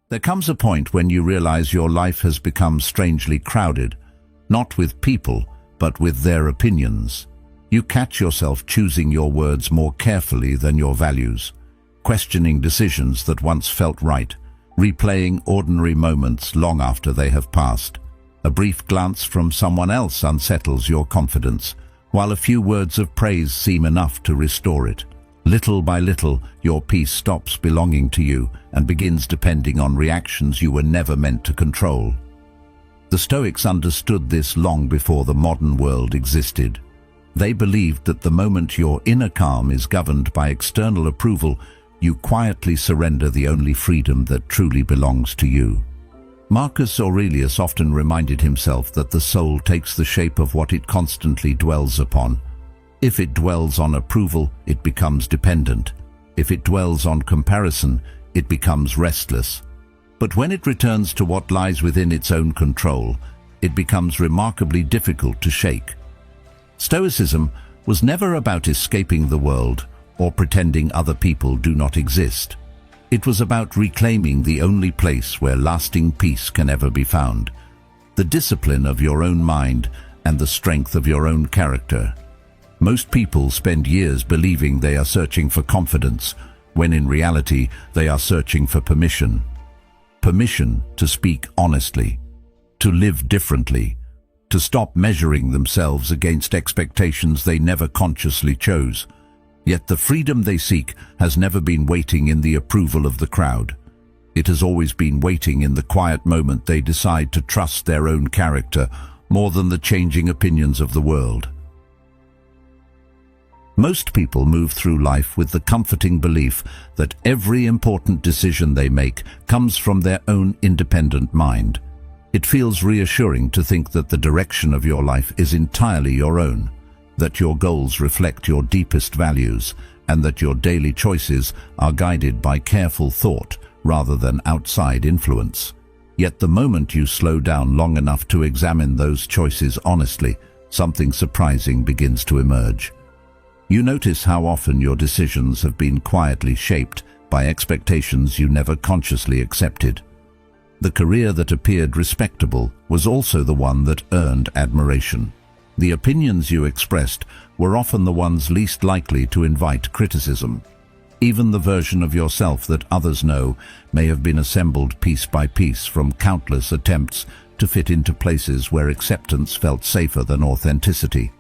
There comes a point when you realize your life has become strangely crowded, not with people, but with their opinions. You catch yourself choosing your words more carefully than your values, questioning decisions that once felt right, replaying ordinary moments long after they have passed. A brief glance from someone else unsettles your confidence, while a few words of praise seem enough to restore it. Little by little, your peace stops belonging to you and begins depending on reactions you were never meant to control. The Stoics understood this long before the modern world existed. They believed that the moment your inner calm is governed by external approval, you quietly surrender the only freedom that truly belongs to you. Marcus Aurelius often reminded himself that the soul takes the shape of what it constantly dwells upon. If it dwells on approval, it becomes dependent. If it dwells on comparison, it becomes restless. But when it returns to what lies within its own control, it becomes remarkably difficult to shake. Stoicism was never about escaping the world or pretending other people do not exist. It was about reclaiming the only place where lasting peace can ever be found, the discipline of your own mind and the strength of your own character. Most people spend years believing they are searching for confidence, when in reality they are searching for permission. Permission to speak honestly, to live differently, to stop measuring themselves against expectations they never consciously chose. Yet the freedom they seek has never been waiting in the approval of the crowd. It has always been waiting in the quiet moment they decide to trust their own character more than the changing opinions of the world. Most people move through life with the comforting belief that every important decision they make comes from their own independent mind. It feels reassuring to think that the direction of your life is entirely your own, that your goals reflect your deepest values, and that your daily choices are guided by careful thought rather than outside influence. Yet the moment you slow down long enough to examine those choices honestly, something surprising begins to emerge. You notice how often your decisions have been quietly shaped by expectations you never consciously accepted. The career that appeared respectable was also the one that earned admiration. The opinions you expressed were often the ones least likely to invite criticism. Even the version of yourself that others know may have been assembled piece by piece from countless attempts to fit into places where acceptance felt safer than authenticity.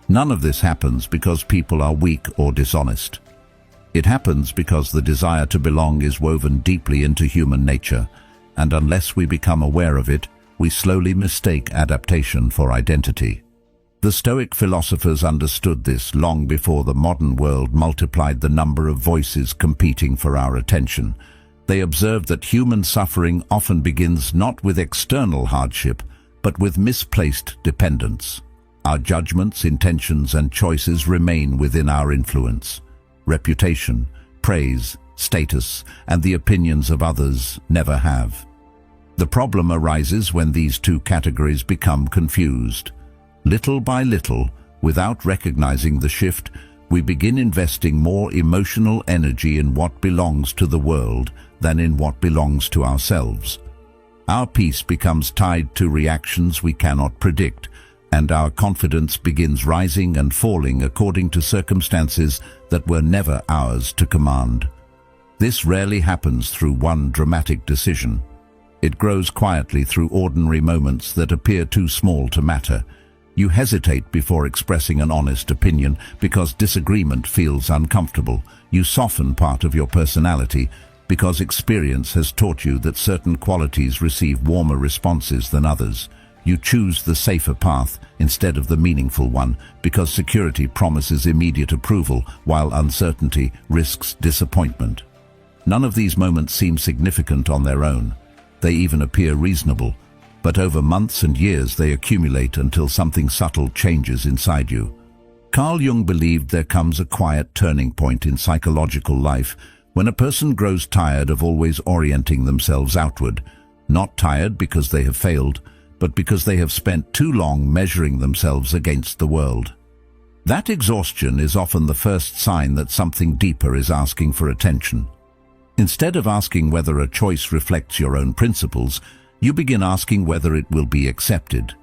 None of this happens because people are weak or dishonest. It happens because the desire to belong is woven deeply into human nature, and unless we become aware of it, we slowly mistake adaptation for identity. The Stoic philosophers understood this long before the modern world multiplied the number of voices competing for our attention. They observed that human suffering often begins not with external hardship, but with misplaced dependence. Our judgments, intentions, and choices remain within our influence. Reputation, praise, status, and the opinions of others never have. The problem arises when these two categories become confused. Little by little, without recognizing the shift, we begin investing more emotional energy in what belongs to the world than in what belongs to ourselves. Our peace becomes tied to reactions we cannot predict, and our confidence begins rising and falling according to circumstances that were never ours to command. This rarely happens through one dramatic decision. It grows quietly through ordinary moments that appear too small to matter. You hesitate before expressing an honest opinion because disagreement feels uncomfortable. You soften part of your personality because experience has taught you that certain qualities receive warmer responses than others. You choose the safer path instead of the meaningful one because security promises immediate approval while uncertainty risks disappointment. None of these moments seem significant on their own. They even appear reasonable, but over months and years they accumulate until something subtle changes inside you. Carl Jung believed there comes a quiet turning point in psychological life when a person grows tired of always orienting themselves outward, not tired because they have failed, but because they have spent too long measuring themselves against the world. That exhaustion is often the first sign that something deeper is asking for attention. Instead of asking whether a choice reflects your own principles, you begin asking whether it will be accepted.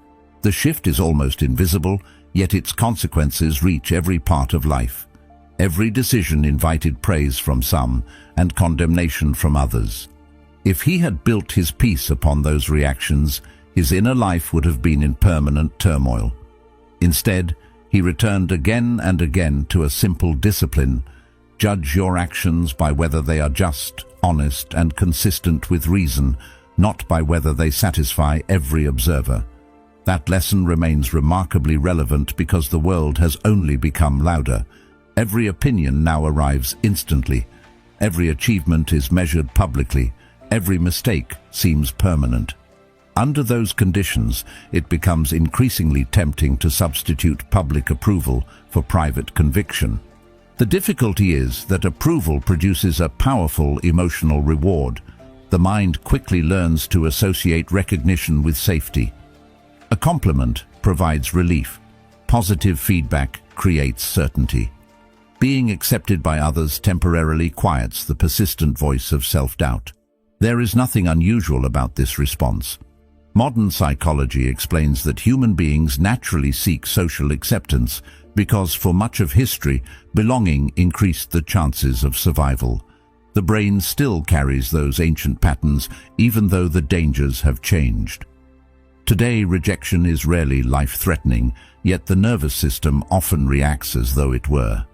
The shift is almost invisible, yet its consequences reach every part of life. Every decision invited praise from some and condemnation from others. If he had built his peace upon those reactions, his inner life would have been in permanent turmoil. Instead, he returned again and again to a simple discipline. Judge your actions by whether they are just, honest, and consistent with reason, not by whether they satisfy every observer. That lesson remains remarkably relevant because the world has only become louder. Every opinion now arrives instantly. Every achievement is measured publicly. Every mistake seems permanent. Under those conditions, it becomes increasingly tempting to substitute public approval for private conviction. The difficulty is that approval produces a powerful emotional reward. The mind quickly learns to associate recognition with safety. A compliment provides relief. Positive feedback creates certainty. Being accepted by others temporarily quiets the persistent voice of self-doubt. There is nothing unusual about this response. Modern psychology explains that human beings naturally seek social acceptance because for much of history, belonging increased the chances of survival. The brain still carries those ancient patterns even though the dangers have changed. Today, rejection is rarely life-threatening, yet the nervous system often reacts as though it were.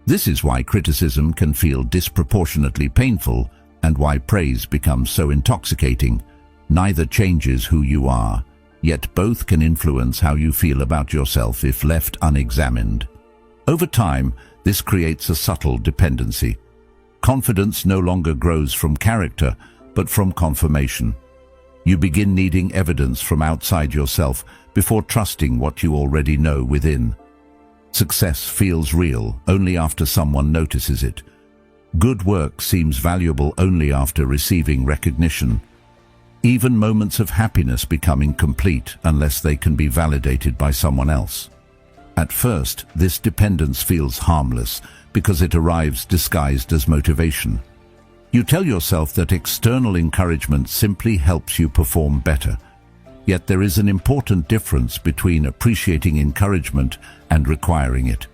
This is why criticism can feel disproportionately painful and why praise becomes so intoxicating. Neither changes who you are, yet both can influence how you feel about yourself if left unexamined. Over time, this creates a subtle dependency. Confidence no longer grows from character, but from confirmation. You begin needing evidence from outside yourself before trusting what you already know within. Success feels real only after someone notices it. Good work seems valuable only after receiving recognition. Even moments of happiness become incomplete unless they can be validated by someone else. At first, this dependence feels harmless because it arrives disguised as motivation. You tell yourself that external encouragement simply helps you perform better. Yet there is an important difference between appreciating encouragement and requiring it.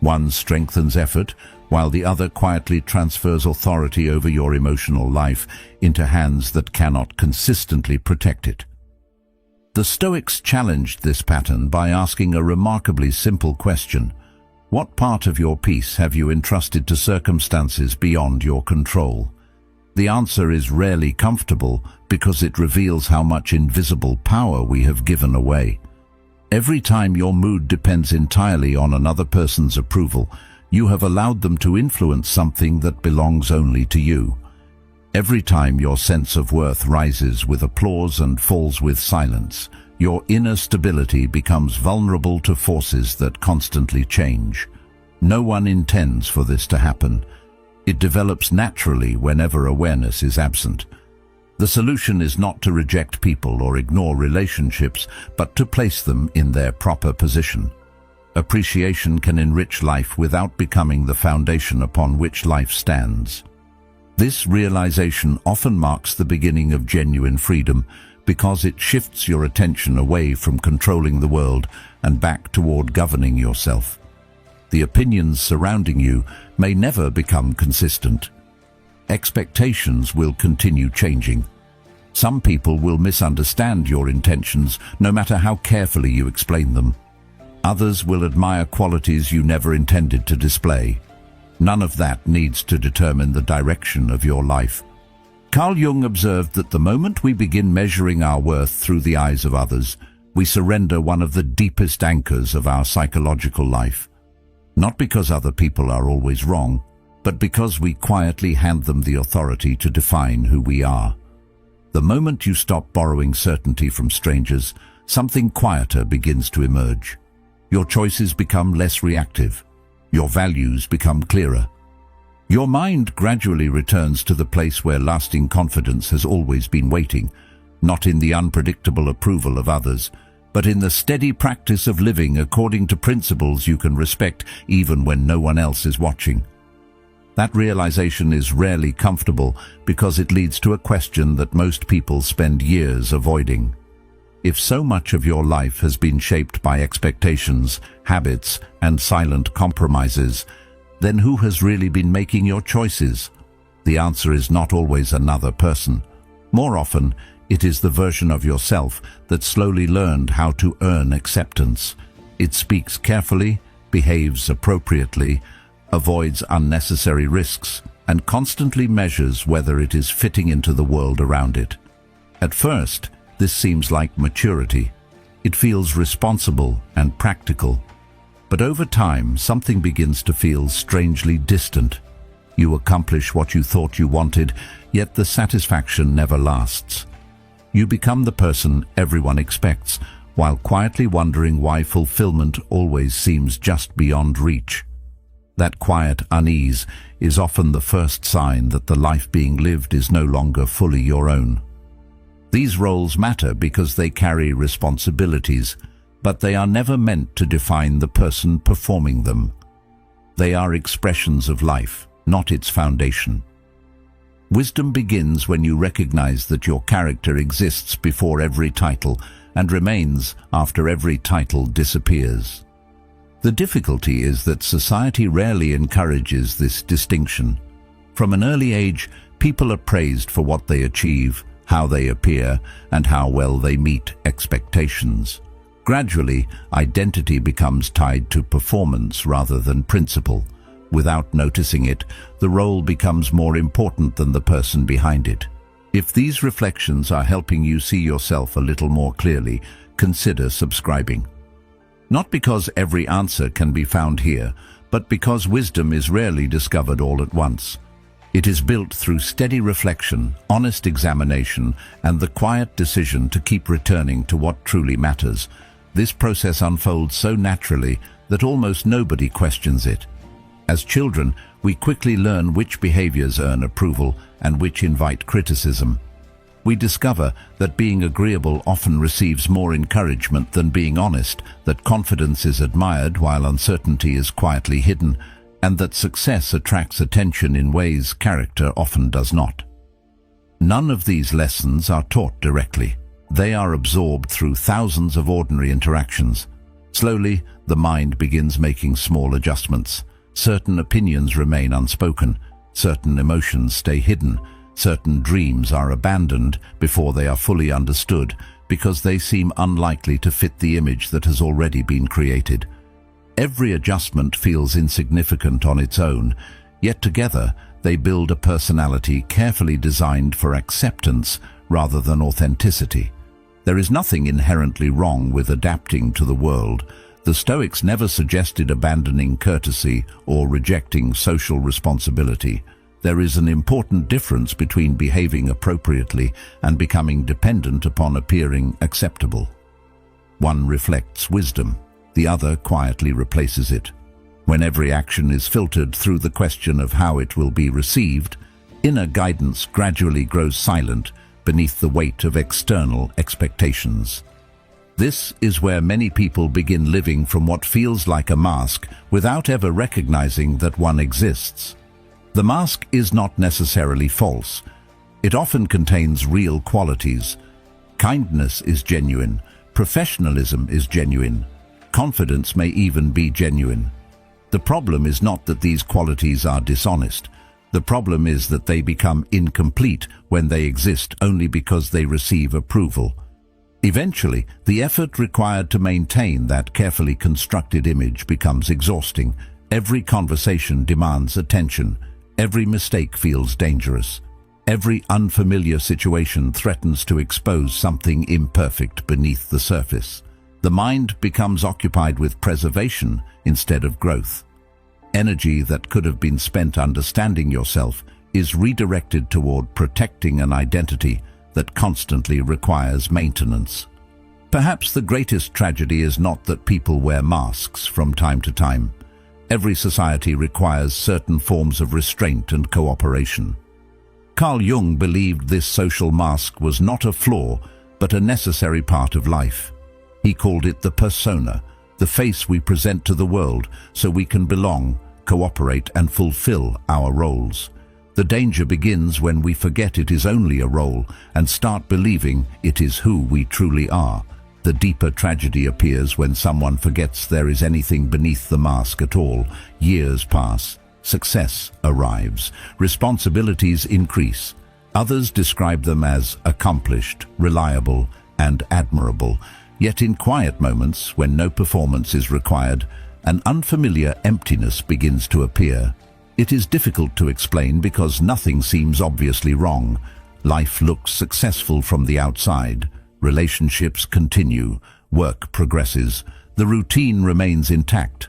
One strengthens effort, while the other quietly transfers authority over your emotional life into hands that cannot consistently protect it. The Stoics challenged this pattern by asking a remarkably simple question: what part of your peace have you entrusted to circumstances beyond your control? The answer is rarely comfortable because it reveals how much invisible power we have given away. Every time your mood depends entirely on another person's approval, you have allowed them to influence something that belongs only to you. Every time your sense of worth rises with applause and falls with silence, your inner stability becomes vulnerable to forces that constantly change. No one intends for this to happen. It develops naturally whenever awareness is absent. The solution is not to reject people or ignore relationships, but to place them in their proper position. Appreciation can enrich life without becoming the foundation upon which life stands. This realization often marks the beginning of genuine freedom because it shifts your attention away from controlling the world and back toward governing yourself. The opinions surrounding you may never become consistent. Expectations will continue changing. Some people will misunderstand your intentions no matter how carefully you explain them. Others will admire qualities you never intended to display. None of that needs to determine the direction of your life. Carl Jung observed that the moment we begin measuring our worth through the eyes of others, we surrender one of the deepest anchors of our psychological life. Not because other people are always wrong, but because we quietly hand them the authority to define who we are. The moment you stop borrowing certainty from strangers, something quieter begins to emerge. Your choices become less reactive. Your values become clearer. Your mind gradually returns to the place where lasting confidence has always been waiting, not in the unpredictable approval of others, but in the steady practice of living according to principles you can respect even when no one else is watching. That realization is rarely comfortable because it leads to a question that most people spend years avoiding. If so much of your life has been shaped by expectations, habits, and silent compromises, then who has really been making your choices? The answer is not always another person. More often, it is the version of yourself that slowly learned how to earn acceptance. It speaks carefully, behaves appropriately, avoids unnecessary risks, and constantly measures whether it is fitting into the world around it. At first, this seems like maturity. It feels responsible and practical. But over time, something begins to feel strangely distant. You accomplish what you thought you wanted, yet the satisfaction never lasts. You become the person everyone expects, while quietly wondering why fulfillment always seems just beyond reach. That quiet unease is often the first sign that the life being lived is no longer fully your own. These roles matter because they carry responsibilities, but they are never meant to define the person performing them. They are expressions of life, not its foundation. Wisdom begins when you recognize that your character exists before every title and remains after every title disappears. The difficulty is that society rarely encourages this distinction. From an early age, people are praised for what they achieve, how they appear, and how well they meet expectations. Gradually, identity becomes tied to performance rather than principle. Without noticing it, the role becomes more important than the person behind it. If these reflections are helping you see yourself a little more clearly, consider subscribing. Not because every answer can be found here, but because wisdom is rarely discovered all at once. It is built through steady reflection, honest examination, and the quiet decision to keep returning to what truly matters. This process unfolds so naturally that almost nobody questions it. As children, we quickly learn which behaviors earn approval and which invite criticism. We discover that being agreeable often receives more encouragement than being honest, that confidence is admired while uncertainty is quietly hidden, and that success attracts attention in ways character often does not. None of these lessons are taught directly. They are absorbed through thousands of ordinary interactions. Slowly, the mind begins making small adjustments. Certain opinions remain unspoken, certain emotions stay hidden, certain dreams are abandoned before they are fully understood because they seem unlikely to fit the image that has already been created. Every adjustment feels insignificant on its own, yet together they build a personality carefully designed for acceptance rather than authenticity. There is nothing inherently wrong with adapting to the world. The Stoics never suggested abandoning courtesy or rejecting social responsibility. There is an important difference between behaving appropriately and becoming dependent upon appearing acceptable. One reflects wisdom, the other quietly replaces it. When every action is filtered through the question of how it will be received, inner guidance gradually grows silent beneath the weight of external expectations. This is where many people begin living from what feels like a mask without ever recognizing that one exists. The mask is not necessarily false. It often contains real qualities. Kindness is genuine. Professionalism is genuine. Confidence may even be genuine. The problem is not that these qualities are dishonest. The problem is that they become incomplete when they exist only because they receive approval. Eventually, the effort required to maintain that carefully constructed image becomes exhausting. Every conversation demands attention. Every mistake feels dangerous. Every unfamiliar situation threatens to expose something imperfect beneath the surface. The mind becomes occupied with preservation instead of growth. Energy that could have been spent understanding yourself is redirected toward protecting an identity that constantly requires maintenance. Perhaps the greatest tragedy is not that people wear masks from time to time. Every society requires certain forms of restraint and cooperation. Carl Jung believed this social mask was not a flaw, but a necessary part of life. He called it the persona, the face we present to the world so we can belong, cooperate, and fulfill our roles. The danger begins when we forget it is only a role and start believing it is who we truly are. The deeper tragedy appears when someone forgets there is anything beneath the mask at all. Years pass. Success arrives. Responsibilities increase. Others describe them as accomplished, reliable, and admirable. Yet in quiet moments, when no performance is required, an unfamiliar emptiness begins to appear. It is difficult to explain because nothing seems obviously wrong. Life looks successful from the outside. Relationships continue. Work progresses. The routine remains intact.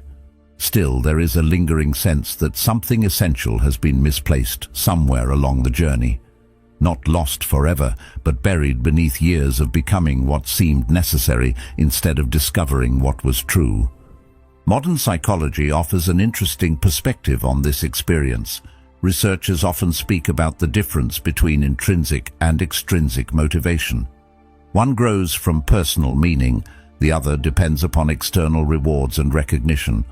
Still, there is a lingering sense that something essential has been misplaced somewhere along the journey. Not lost forever, but buried beneath years of becoming what seemed necessary instead of discovering what was true. Modern psychology offers an interesting perspective on this experience. Researchers often speak about the difference between intrinsic and extrinsic motivation. One grows from personal meaning, the other depends upon external rewards and recognition.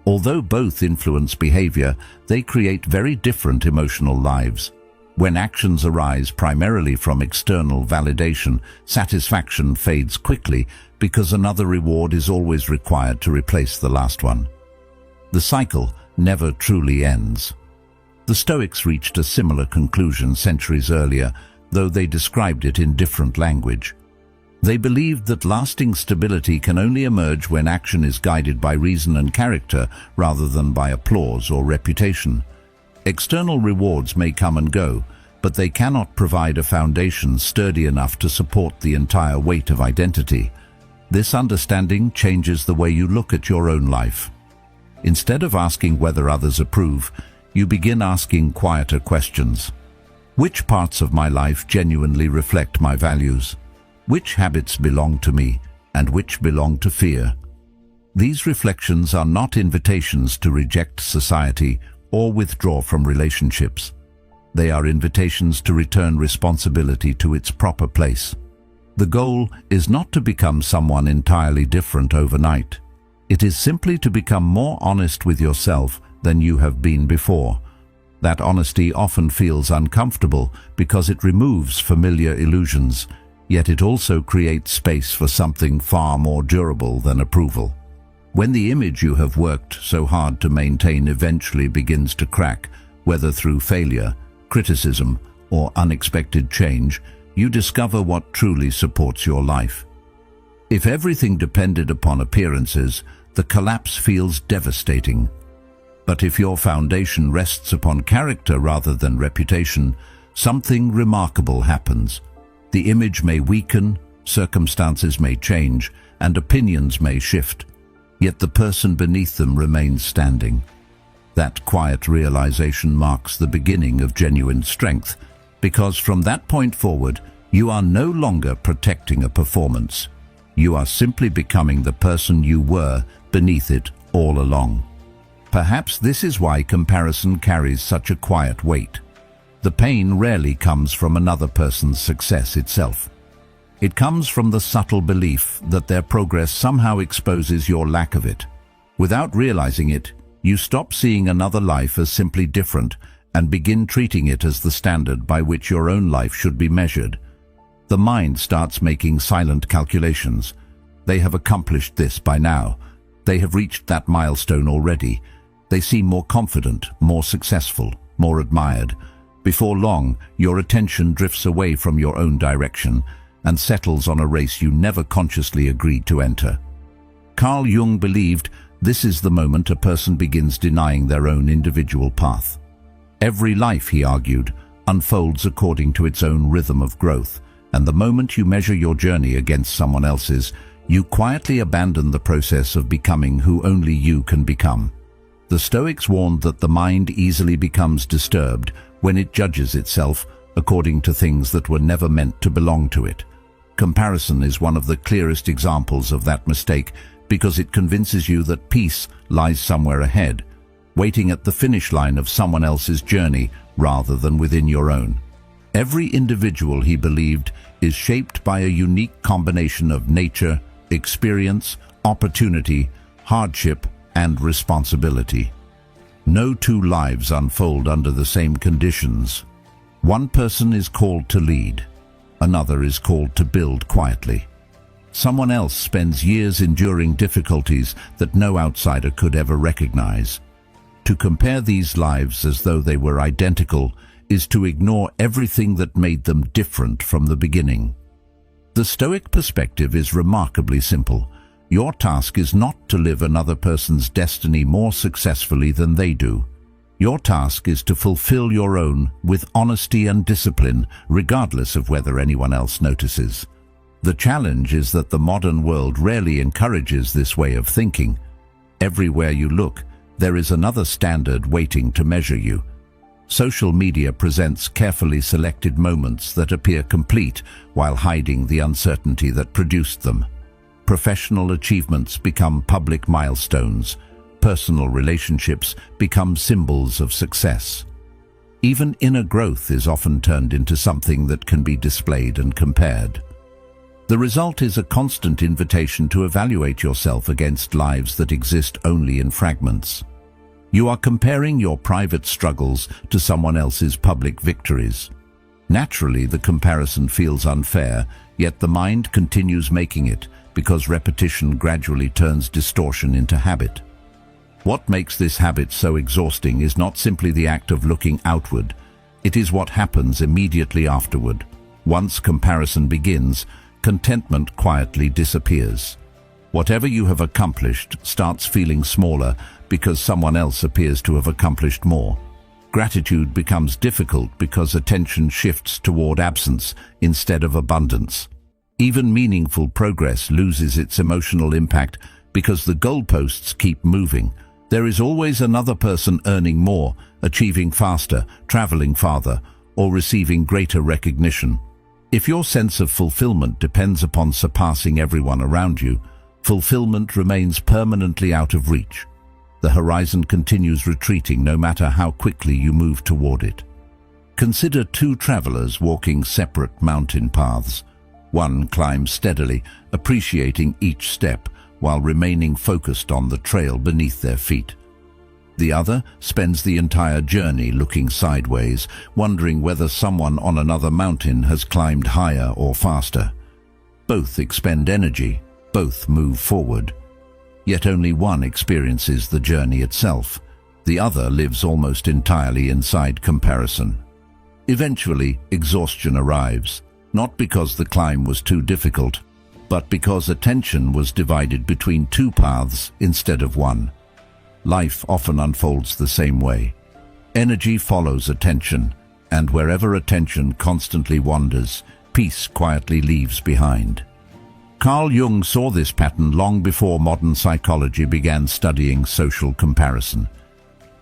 Although both influence behavior, they create very different emotional lives. When actions arise primarily from external validation, satisfaction fades quickly because another reward is always required to replace the last one. The cycle never truly ends. The Stoics reached a similar conclusion centuries earlier, though they described it in different language. They believed that lasting stability can only emerge when action is guided by reason and character rather than by applause or reputation. External rewards may come and go, but they cannot provide a foundation sturdy enough to support the entire weight of identity. This understanding changes the way you look at your own life. Instead of asking whether others approve, you begin asking quieter questions. Which parts of my life genuinely reflect my values? Which habits belong to me, and which belong to fear? These reflections are not invitations to reject society or withdraw from relationships. They are invitations to return responsibility to its proper place. The goal is not to become someone entirely different overnight. It is simply to become more honest with yourself than you have been before. That honesty often feels uncomfortable because it removes familiar illusions, yet it also creates space for something far more durable than approval. When the image you have worked so hard to maintain eventually begins to crack, whether through failure, criticism, or unexpected change, you discover what truly supports your life. If everything depended upon appearances, the collapse feels devastating. But if your foundation rests upon character rather than reputation, something remarkable happens. The image may weaken, circumstances may change, and opinions may shift, yet the person beneath them remains standing. That quiet realization marks the beginning of genuine strength, because from that point forward, you are no longer protecting a performance. You are simply becoming the person you were beneath it all along. Perhaps this is why comparison carries such a quiet weight. The pain rarely comes from another person's success itself. It comes from the subtle belief that their progress somehow exposes your lack of it. Without realizing it, you stop seeing another life as simply different and begin treating it as the standard by which your own life should be measured. The mind starts making silent calculations. They have accomplished this by now. They have reached that milestone already. They seem more confident, more successful, more admired. Before long, your attention drifts away from your own direction and settles on a race you never consciously agreed to enter. Carl Jung believed this is the moment a person begins denying their own individual path. Every life, he argued, unfolds according to its own rhythm of growth, and the moment you measure your journey against someone else's, you quietly abandon the process of becoming who only you can become. The Stoics warned that the mind easily becomes disturbed when it judges itself according to things that were never meant to belong to it. Comparison is one of the clearest examples of that mistake because it convinces you that peace lies somewhere ahead, waiting at the finish line of someone else's journey rather than within your own. Every individual, he believed, is shaped by a unique combination of nature, experience, opportunity, hardship, and responsibility. No two lives unfold under the same conditions. One person is called to lead. Another is called to build quietly. Someone else spends years enduring difficulties that no outsider could ever recognize. To compare these lives as though they were identical is to ignore everything that made them different from the beginning. The Stoic perspective is remarkably simple. Your task is not to live another person's destiny more successfully than they do. Your task is to fulfill your own with honesty and discipline, regardless of whether anyone else notices. The challenge is that the modern world rarely encourages this way of thinking. Everywhere you look, there is another standard waiting to measure you. Social media presents carefully selected moments that appear complete while hiding the uncertainty that produced them. Professional achievements become public milestones. Personal relationships become symbols of success. Even inner growth is often turned into something that can be displayed and compared. The result is a constant invitation to evaluate yourself against lives that exist only in fragments. You are comparing your private struggles to someone else's public victories. Naturally, the comparison feels unfair, yet the mind continues making it because repetition gradually turns distortion into habit. What makes this habit so exhausting is not simply the act of looking outward. It is what happens immediately afterward. Once comparison begins, contentment quietly disappears. Whatever you have accomplished starts feeling smaller because someone else appears to have accomplished more. Gratitude becomes difficult because attention shifts toward absence instead of abundance. Even meaningful progress loses its emotional impact because the goalposts keep moving. There is always another person earning more, achieving faster, traveling farther, or receiving greater recognition. If your sense of fulfillment depends upon surpassing everyone around you, fulfillment remains permanently out of reach. The horizon continues retreating no matter how quickly you move toward it. Consider two travelers walking separate mountain paths. One climbs steadily, appreciating each step, while remaining focused on the trail beneath their feet. The other spends the entire journey looking sideways, wondering whether someone on another mountain has climbed higher or faster. Both expend energy, both move forward. Yet only one experiences the journey itself. The other lives almost entirely inside comparison. Eventually, exhaustion arrives, not because the climb was too difficult, but because attention was divided between two paths instead of one. Life often unfolds the same way. Energy follows attention, and wherever attention constantly wanders, peace quietly leaves behind. Carl Jung saw this pattern long before modern psychology began studying social comparison.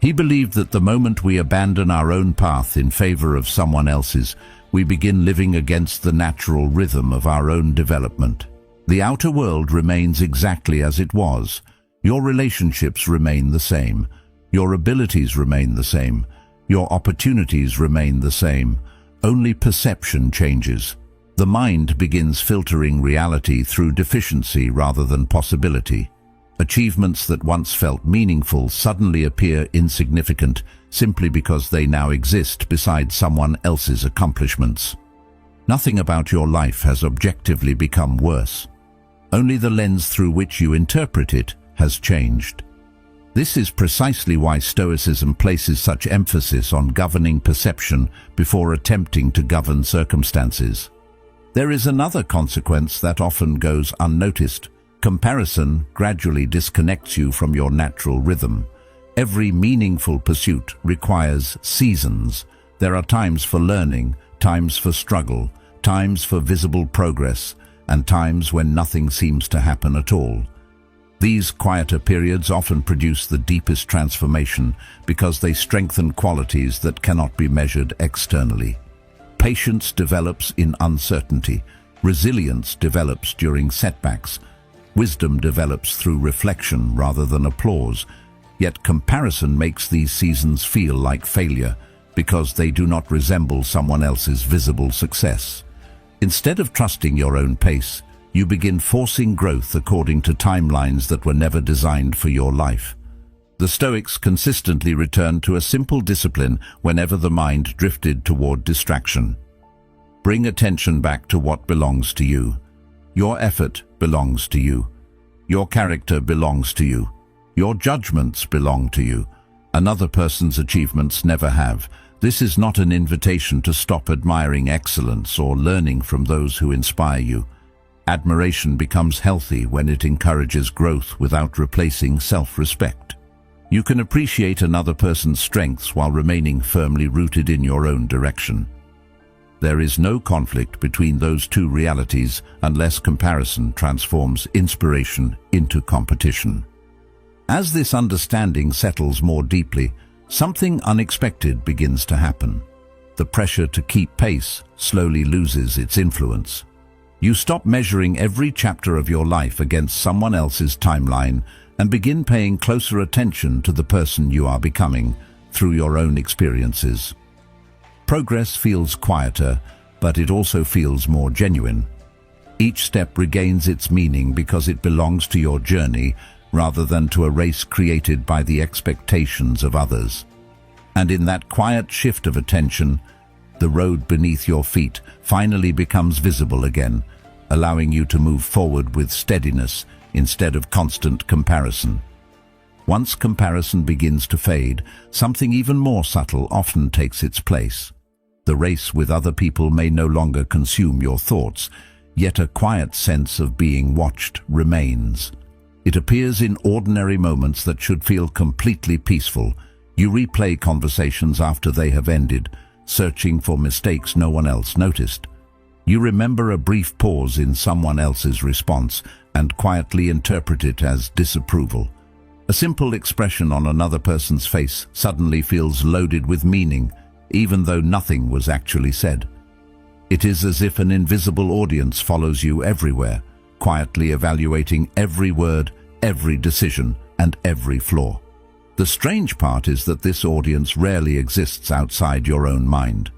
He believed that the moment we abandon our own path in favor of someone else's, we begin living against the natural rhythm of our own development. The outer world remains exactly as it was. Your relationships remain the same. Your abilities remain the same. Your opportunities remain the same. Only perception changes. The mind begins filtering reality through deficiency rather than possibility. Achievements that once felt meaningful suddenly appear insignificant simply because they now exist beside someone else's accomplishments. Nothing about your life has objectively become worse. Only the lens through which you interpret it has changed. This is precisely why Stoicism places such emphasis on governing perception before attempting to govern circumstances. There is another consequence that often goes unnoticed. Comparison gradually disconnects you from your natural rhythm. Every meaningful pursuit requires seasons. There are times for learning, times for struggle, times for visible progress, and times when nothing seems to happen at all. These quieter periods often produce the deepest transformation because they strengthen qualities that cannot be measured externally. Patience develops in uncertainty. Resilience develops during setbacks. Wisdom develops through reflection rather than applause. Yet comparison makes these seasons feel like failure because they do not resemble someone else's visible success. Instead of trusting your own pace, you begin forcing growth according to timelines that were never designed for your life. The Stoics consistently returned to a simple discipline whenever the mind drifted toward distraction. Bring attention back to what belongs to you. Your effort belongs to you. Your character belongs to you. Your judgments belong to you. Another person's achievements never have. This is not an invitation to stop admiring excellence or learning from those who inspire you. Admiration becomes healthy when it encourages growth without replacing self-respect. You can appreciate another person's strengths while remaining firmly rooted in your own direction. There is no conflict between those two realities unless comparison transforms inspiration into competition. As this understanding settles more deeply, something unexpected begins to happen. The pressure to keep pace slowly loses its influence. You stop measuring every chapter of your life against someone else's timeline and begin paying closer attention to the person you are becoming through your own experiences. Progress feels quieter, but it also feels more genuine. Each step regains its meaning because it belongs to your journey rather than to a race created by the expectations of others. And in that quiet shift of attention, the road beneath your feet finally becomes visible again, allowing you to move forward with steadiness instead of constant comparison. Once comparison begins to fade, something even more subtle often takes its place. The race with other people may no longer consume your thoughts, yet a quiet sense of being watched remains. It appears in ordinary moments that should feel completely peaceful. You replay conversations after they have ended, searching for mistakes no one else noticed. You remember a brief pause in someone else's response and quietly interpret it as disapproval. A simple expression on another person's face suddenly feels loaded with meaning, even though nothing was actually said. It is as if an invisible audience follows you everywhere, quietly evaluating every word, every decision, and every flaw. The strange part is that this audience rarely exists outside your own mind.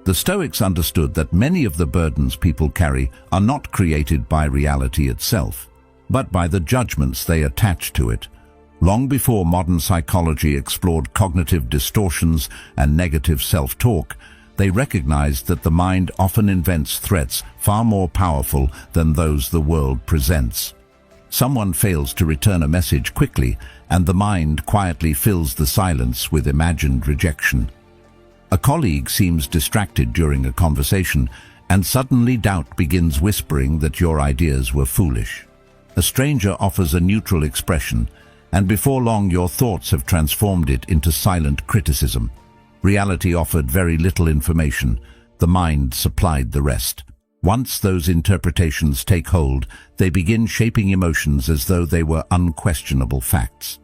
The Stoics understood that many of the burdens people carry are not created by reality itself, but by the judgments they attach to it. Long before modern psychology explored cognitive distortions and negative self-talk, they recognized that the mind often invents threats far more powerful than those the world presents. Someone fails to return a message quickly, and the mind quietly fills the silence with imagined rejection. A colleague seems distracted during a conversation, and suddenly doubt begins whispering that your ideas were foolish. A stranger offers a neutral expression, and before long your thoughts have transformed it into silent criticism. Reality offered very little information. The mind supplied the rest. Once those interpretations take hold, they begin shaping emotions as though they were unquestionable facts.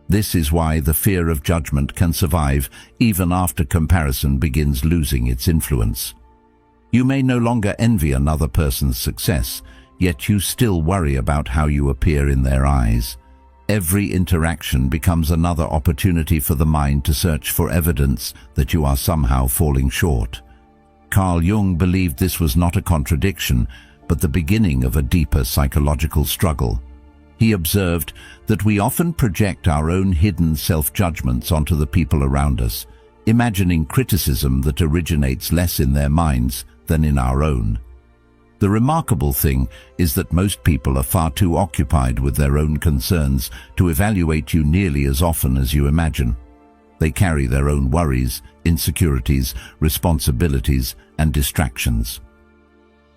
This is why the fear of judgment can survive even after comparison begins losing its influence. You may no longer envy another person's success, yet you still worry about how you appear in their eyes. Every interaction becomes another opportunity for the mind to search for evidence that you are somehow falling short. Carl Jung believed this was not a contradiction, but the beginning of a deeper psychological struggle. He observed that we often project our own hidden self-judgments onto the people around us, imagining criticism that originates less in their minds than in our own. The remarkable thing is that most people are far too occupied with their own concerns to evaluate you nearly as often as you imagine. They carry their own worries, insecurities, responsibilities, and distractions.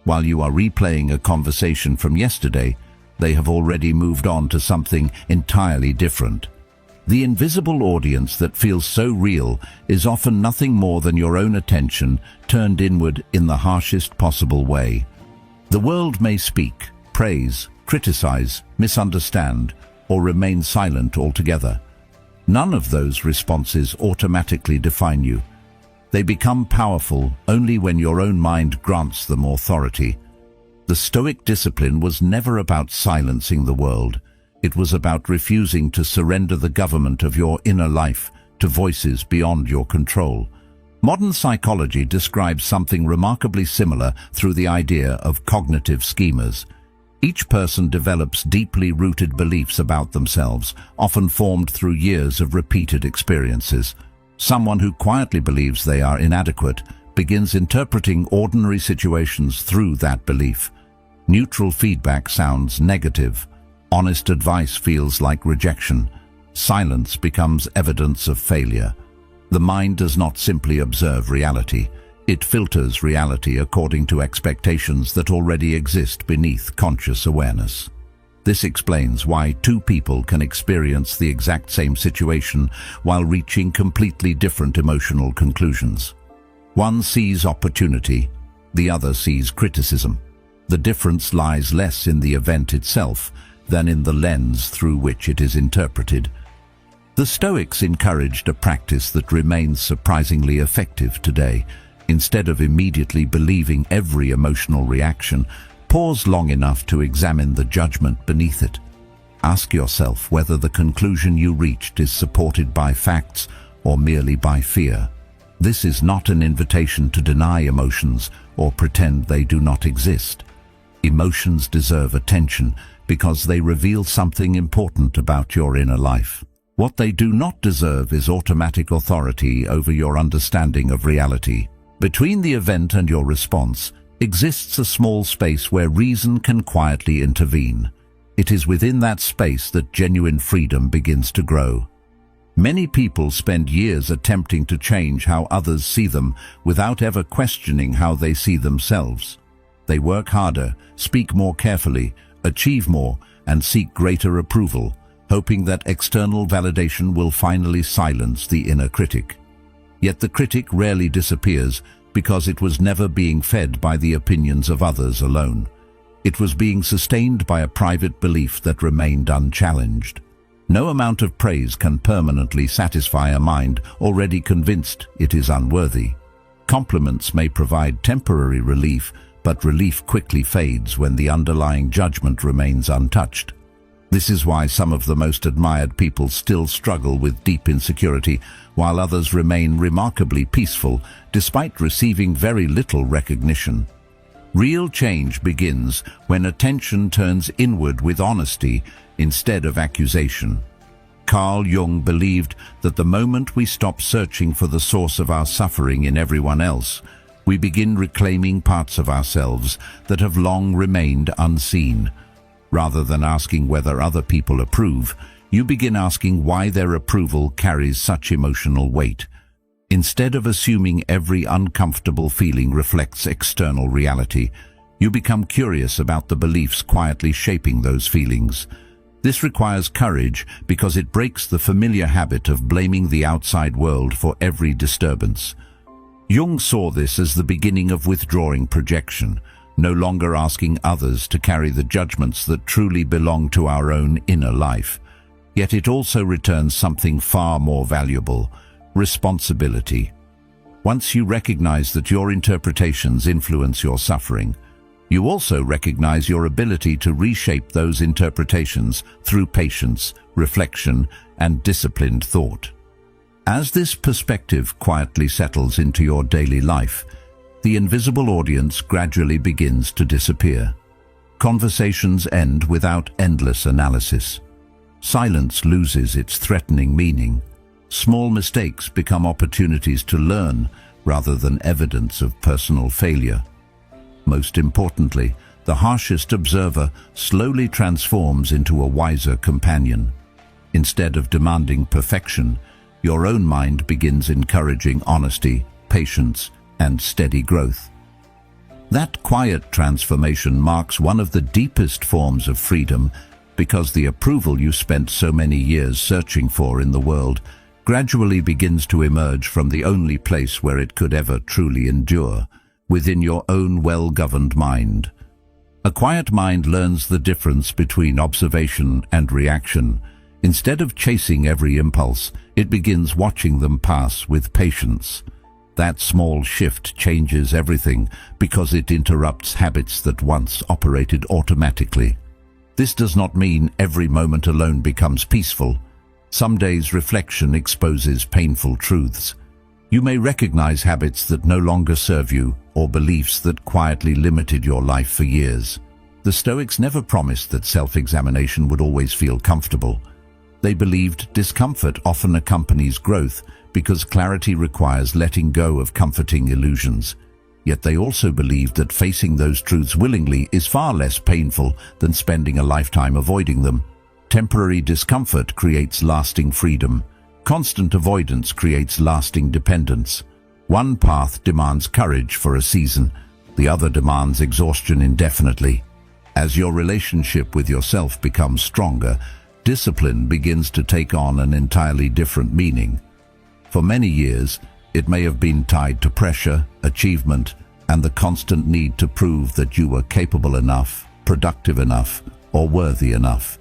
While you are replaying a conversation from yesterday, they have already moved on to something entirely different. The invisible audience that feels so real is often nothing more than your own attention turned inward in the harshest possible way. The world may speak, praise, criticize, misunderstand, or remain silent altogether. None of those responses automatically define you. They become powerful only when your own mind grants them authority. The Stoic discipline was never about silencing the world. It was about refusing to surrender the government of your inner life to voices beyond your control. Modern psychology describes something remarkably similar through the idea of cognitive schemas. Each person develops deeply rooted beliefs about themselves, often formed through years of repeated experiences. Someone who quietly believes they are inadequate begins interpreting ordinary situations through that belief. Neutral feedback sounds negative. Honest advice feels like rejection. Silence becomes evidence of failure. The mind does not simply observe reality. It filters reality according to expectations that already exist beneath conscious awareness. This explains why two people can experience the exact same situation while reaching completely different emotional conclusions. One sees opportunity, the other sees criticism. The difference lies less in the event itself than in the lens through which it is interpreted. The Stoics encouraged a practice that remains surprisingly effective today. Instead of immediately believing every emotional reaction, pause long enough to examine the judgment beneath it. Ask yourself whether the conclusion you reached is supported by facts or merely by fear. This is not an invitation to deny emotions or pretend they do not exist. Emotions deserve attention because they reveal something important about your inner life. What they do not deserve is automatic authority over your understanding of reality. Between the event and your response exists a small space where reason can quietly intervene. It is within that space that genuine freedom begins to grow. Many people spend years attempting to change how others see them without ever questioning how they see themselves. They work harder, speak more carefully, achieve more, and seek greater approval, hoping that external validation will finally silence the inner critic. Yet the critic rarely disappears because it was never being fed by the opinions of others alone. It was being sustained by a private belief that remained unchallenged. No amount of praise can permanently satisfy a mind already convinced it is unworthy. Compliments may provide temporary relief, but relief quickly fades when the underlying judgment remains untouched. This is why some of the most admired people still struggle with deep insecurity, while others remain remarkably peaceful despite receiving very little recognition. Real change begins when attention turns inward with honesty instead of accusation. Carl Jung believed that the moment we stop searching for the source of our suffering in everyone else, we begin reclaiming parts of ourselves that have long remained unseen. Rather than asking whether other people approve, you begin asking why their approval carries such emotional weight. Instead of assuming every uncomfortable feeling reflects external reality, you become curious about the beliefs quietly shaping those feelings. This requires courage because it breaks the familiar habit of blaming the outside world for every disturbance. Jung saw this as the beginning of withdrawing projection, no longer asking others to carry the judgments that truly belong to our own inner life. Yet it also returns something far more valuable: responsibility. Once you recognize that your interpretations influence your suffering, you also recognize your ability to reshape those interpretations through patience, reflection, and disciplined thought. As this perspective quietly settles into your daily life, the invisible audience gradually begins to disappear. Conversations end without endless analysis. Silence loses its threatening meaning. Small mistakes become opportunities to learn rather than evidence of personal failure. Most importantly, the harshest observer slowly transforms into a wiser companion. Instead of demanding perfection, your own mind begins encouraging honesty, patience, and steady growth. That quiet transformation marks one of the deepest forms of freedom because the approval you spent so many years searching for in the world gradually begins to emerge from the only place where it could ever truly endure, within your own well-governed mind. A quiet mind learns the difference between observation and reaction. Instead of chasing every impulse, it begins watching them pass with patience. That small shift changes everything because it interrupts habits that once operated automatically. This does not mean every moment alone becomes peaceful. Some days reflection exposes painful truths. You may recognize habits that no longer serve you or beliefs that quietly limited your life for years. The Stoics never promised that self-examination would always feel comfortable. They believed discomfort often accompanies growth because clarity requires letting go of comforting illusions. Yet they also believed that facing those truths willingly is far less painful than spending a lifetime avoiding them. Temporary discomfort creates lasting freedom. Constant avoidance creates lasting dependence. One path demands courage for a season, the other demands exhaustion indefinitely. As your relationship with yourself becomes stronger, discipline begins to take on an entirely different meaning. For many years, it may have been tied to pressure, achievement, and the constant need to prove that you were capable enough, productive enough, or worthy enough.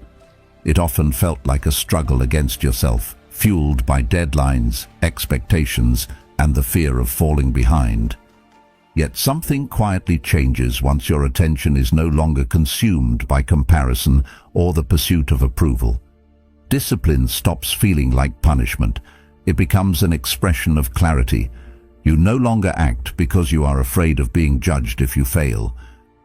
It often felt like a struggle against yourself, fueled by deadlines, expectations, and the fear of falling behind. Yet something quietly changes once your attention is no longer consumed by comparison or the pursuit of approval. Discipline stops feeling like punishment. It becomes an expression of clarity. You no longer act because you are afraid of being judged if you fail.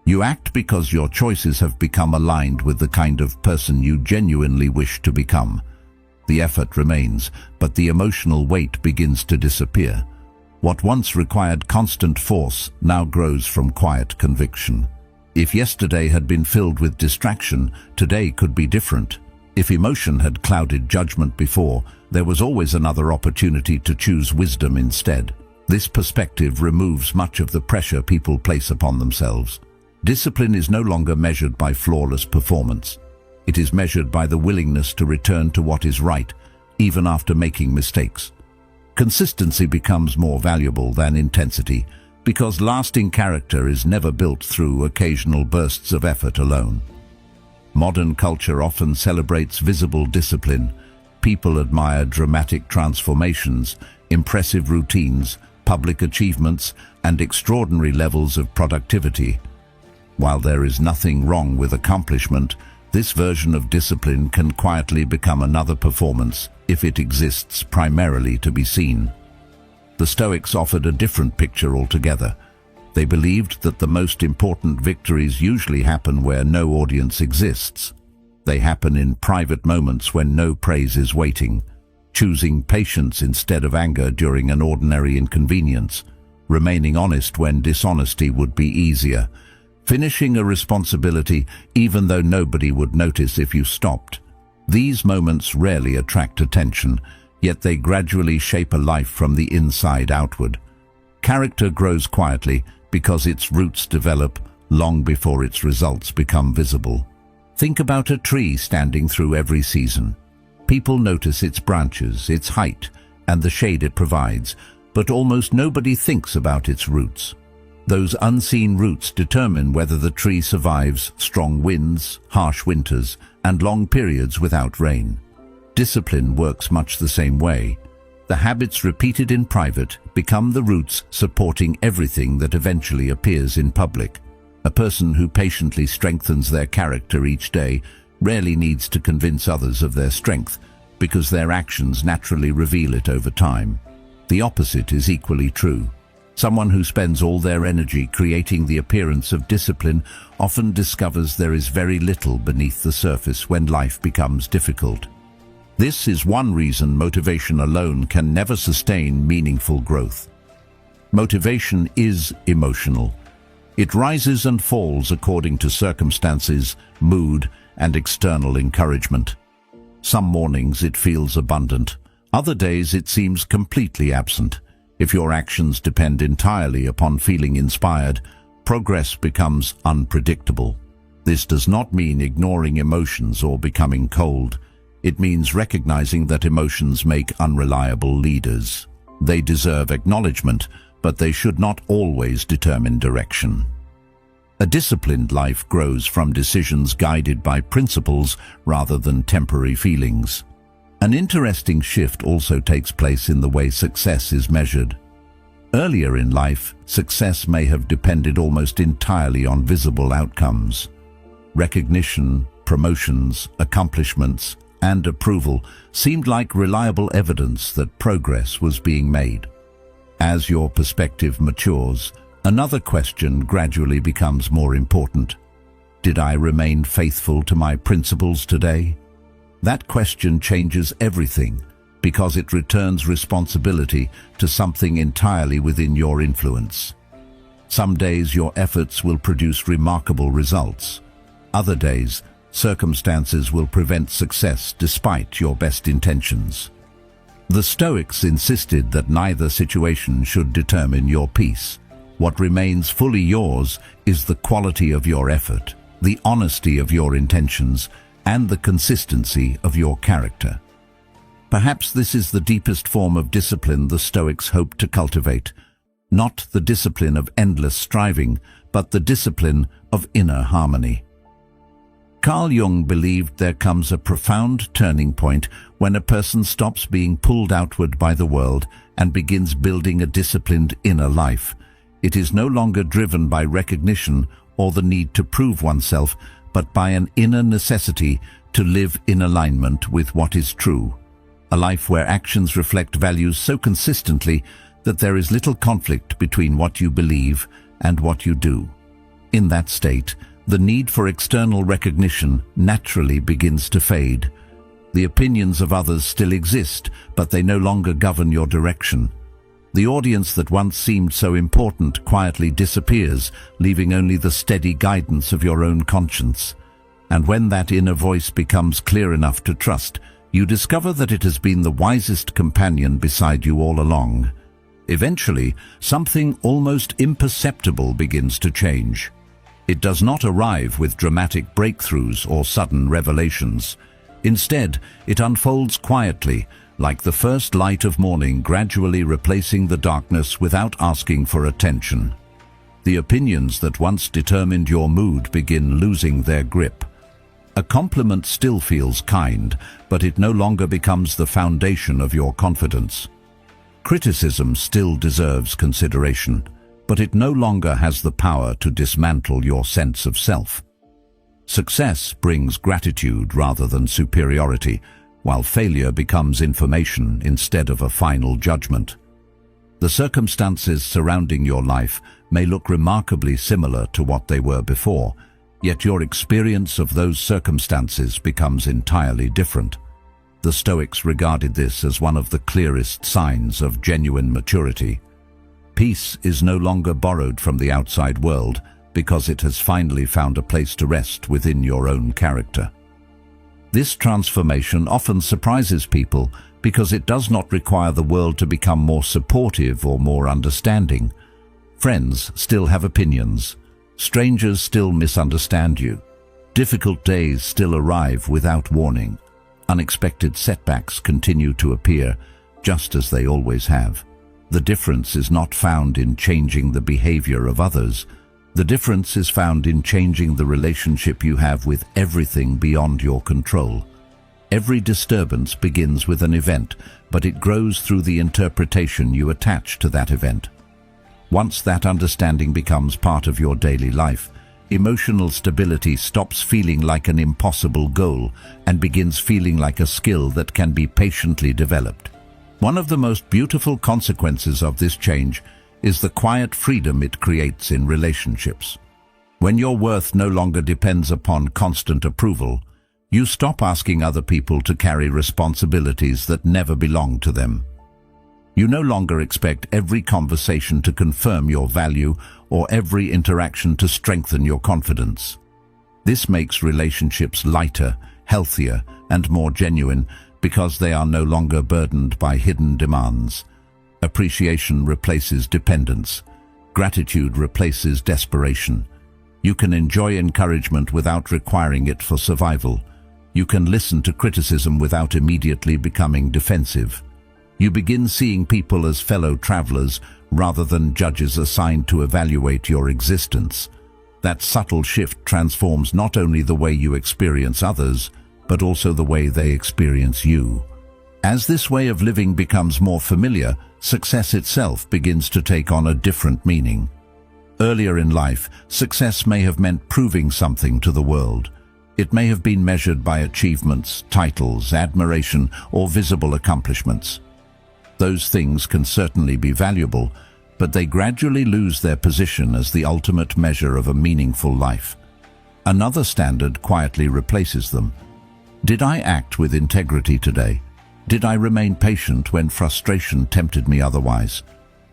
You act because your choices have become aligned with the kind of person you genuinely wish to become. The effort remains, but the emotional weight begins to disappear. What once required constant force now grows from quiet conviction. If yesterday had been filled with distraction, today could be different. If emotion had clouded judgment before, there was always another opportunity to choose wisdom instead. This perspective removes much of the pressure people place upon themselves. Discipline is no longer measured by flawless performance. It is measured by the willingness to return to what is right, even after making mistakes. Consistency becomes more valuable than intensity, because lasting character is never built through occasional bursts of effort alone. Modern culture often celebrates visible discipline. People admire dramatic transformations, impressive routines, public achievements, and extraordinary levels of productivity. While there is nothing wrong with accomplishment, this version of discipline can quietly become another performance if it exists primarily to be seen. The Stoics offered a different picture altogether. They believed that the most important victories usually happen where no audience exists. They happen in private moments when no praise is waiting, choosing patience instead of anger during an ordinary inconvenience, remaining honest when dishonesty would be easier, finishing a responsibility even though nobody would notice if you stopped. These moments rarely attract attention, yet they gradually shape a life from the inside outward. Character grows quietly because its roots develop long before its results become visible. Think about a tree standing through every season. People notice its branches, its height, and the shade it provides, but almost nobody thinks about its roots. Those unseen roots determine whether the tree survives strong winds, harsh winters, and long periods without rain. Discipline works much the same way. The habits repeated in private become the roots supporting everything that eventually appears in public. A person who patiently strengthens their character each day rarely needs to convince others of their strength, because their actions naturally reveal it over time. The opposite is equally true. Someone who spends all their energy creating the appearance of discipline often discovers there is very little beneath the surface when life becomes difficult. This is one reason motivation alone can never sustain meaningful growth. Motivation is emotional. It rises and falls according to circumstances, mood, and external encouragement. Some mornings it feels abundant. Other days it seems completely absent. If your actions depend entirely upon feeling inspired, progress becomes unpredictable. This does not mean ignoring emotions or becoming cold. It means recognizing that emotions make unreliable leaders. They deserve acknowledgement, but they should not always determine direction. A disciplined life grows from decisions guided by principles rather than temporary feelings. An interesting shift also takes place in the way success is measured. Earlier in life, success may have depended almost entirely on visible outcomes. Recognition, promotions, accomplishments, and approval seemed like reliable evidence that progress was being made. As your perspective matures, another question gradually becomes more important. Did I remain faithful to my principles today? That question changes everything because it returns responsibility to something entirely within your influence. Some days your efforts will produce remarkable results. Other days, circumstances will prevent success despite your best intentions. The Stoics insisted that neither situation should determine your peace. What remains fully yours is the quality of your effort, the honesty of your intentions, and the consistency of your character. Perhaps this is the deepest form of discipline the Stoics hoped to cultivate, not the discipline of endless striving, but the discipline of inner harmony. Carl Jung believed there comes a profound turning point when a person stops being pulled outward by the world and begins building a disciplined inner life. It is no longer driven by recognition or the need to prove oneself, but by an inner necessity to live in alignment with what is true. A life where actions reflect values so consistently that there is little conflict between what you believe and what you do. In that state, the need for external recognition naturally begins to fade. The opinions of others still exist, but they no longer govern your direction. The audience that once seemed so important quietly disappears, leaving only the steady guidance of your own conscience. And when that inner voice becomes clear enough to trust, you discover that it has been the wisest companion beside you all along. Eventually, something almost imperceptible begins to change. It does not arrive with dramatic breakthroughs or sudden revelations. Instead, it unfolds quietly, like the first light of morning gradually replacing the darkness without asking for attention. The opinions that once determined your mood begin losing their grip. A compliment still feels kind, but it no longer becomes the foundation of your confidence. Criticism still deserves consideration, but it no longer has the power to dismantle your sense of self. Success brings gratitude rather than superiority, while failure becomes information instead of a final judgment. The circumstances surrounding your life may look remarkably similar to what they were before, yet your experience of those circumstances becomes entirely different. The Stoics regarded this as one of the clearest signs of genuine maturity. Peace is no longer borrowed from the outside world because it has finally found a place to rest within your own character. This transformation often surprises people because it does not require the world to become more supportive or more understanding. Friends still have opinions. Strangers still misunderstand you. Difficult days still arrive without warning. Unexpected setbacks continue to appear, just as they always have. The difference is not found in changing the behavior of others. The difference is found in changing the relationship you have with everything beyond your control. Every disturbance begins with an event, but it grows through the interpretation you attach to that event. Once that understanding becomes part of your daily life, emotional stability stops feeling like an impossible goal and begins feeling like a skill that can be patiently developed. One of the most beautiful consequences of this change is the quiet freedom it creates in relationships. When your worth no longer depends upon constant approval, you stop asking other people to carry responsibilities that never belong to them. You no longer expect every conversation to confirm your value or every interaction to strengthen your confidence. This makes relationships lighter, healthier, and more genuine because they are no longer burdened by hidden demands. Appreciation replaces dependence. Gratitude replaces desperation. You can enjoy encouragement without requiring it for survival. You can listen to criticism without immediately becoming defensive. You begin seeing people as fellow travelers rather than judges assigned to evaluate your existence. That subtle shift transforms not only the way you experience others, but also the way they experience you. As this way of living becomes more familiar, success itself begins to take on a different meaning. Earlier in life, success may have meant proving something to the world. It may have been measured by achievements, titles, admiration, or visible accomplishments. Those things can certainly be valuable, but they gradually lose their position as the ultimate measure of a meaningful life. Another standard quietly replaces them. Did I act with integrity today? Did I remain patient when frustration tempted me otherwise?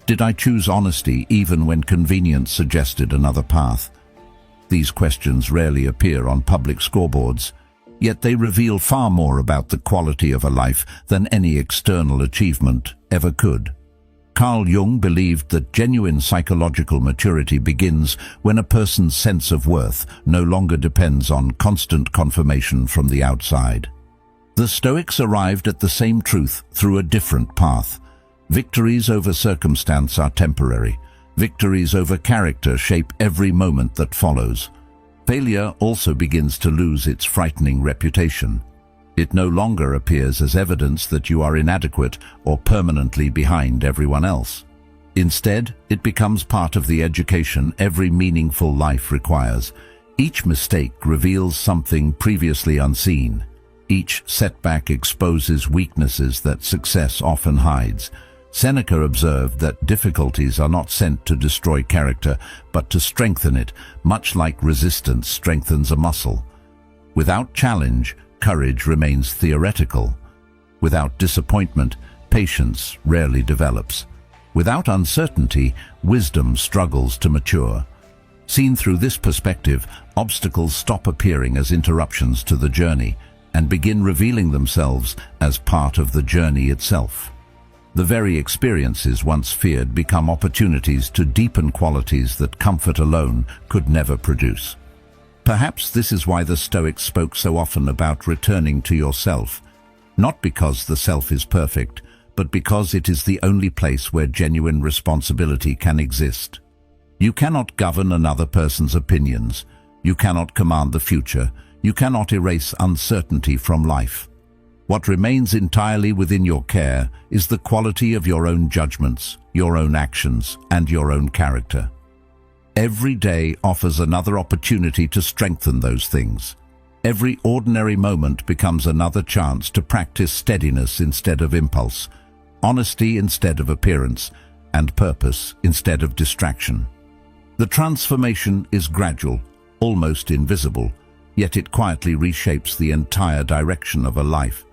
Did I choose honesty even when convenience suggested another path? These questions rarely appear on public scoreboards, yet they reveal far more about the quality of a life than any external achievement ever could. Carl Jung believed that genuine psychological maturity begins when a person's sense of worth no longer depends on constant confirmation from the outside. The Stoics arrived at the same truth through a different path. Victories over circumstance are temporary. Victories over character shape every moment that follows. Failure also begins to lose its frightening reputation. It no longer appears as evidence that you are inadequate or permanently behind everyone else. Instead, it becomes part of the education every meaningful life requires. Each mistake reveals something previously unseen. Each setback exposes weaknesses that success often hides. Seneca observed that difficulties are not sent to destroy character, but to strengthen it, much like resistance strengthens a muscle. Without challenge, courage remains theoretical. Without disappointment, patience rarely develops. Without uncertainty, wisdom struggles to mature. Seen through this perspective, obstacles stop appearing as interruptions to the journey and begin revealing themselves as part of the journey itself. The very experiences once feared become opportunities to deepen qualities that comfort alone could never produce. Perhaps this is why the Stoics spoke so often about returning to yourself, not because the self is perfect, but because it is the only place where genuine responsibility can exist. You cannot govern another person's opinions. You cannot command the future. You cannot erase uncertainty from life. What remains entirely within your care is the quality of your own judgments, your own actions, and your own character. Every day offers another opportunity to strengthen those things. Every ordinary moment becomes another chance to practice steadiness instead of impulse, honesty instead of appearance, and purpose instead of distraction. The transformation is gradual, almost invisible, yet it quietly reshapes the entire direction of a life.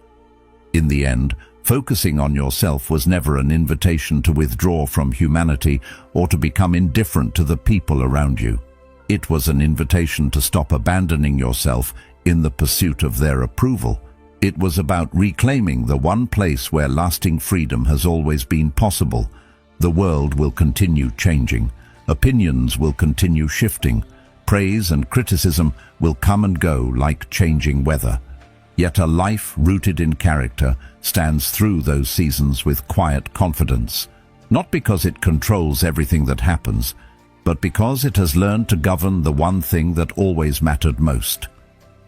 In the end, focusing on yourself was never an invitation to withdraw from humanity or to become indifferent to the people around you. It was an invitation to stop abandoning yourself in the pursuit of their approval. It was about reclaiming the one place where lasting freedom has always been possible. The world will continue changing. Opinions will continue shifting. Praise and criticism will come and go like changing weather. Yet a life rooted in character stands through those seasons with quiet confidence, not because it controls everything that happens, but because it has learned to govern the one thing that always mattered most.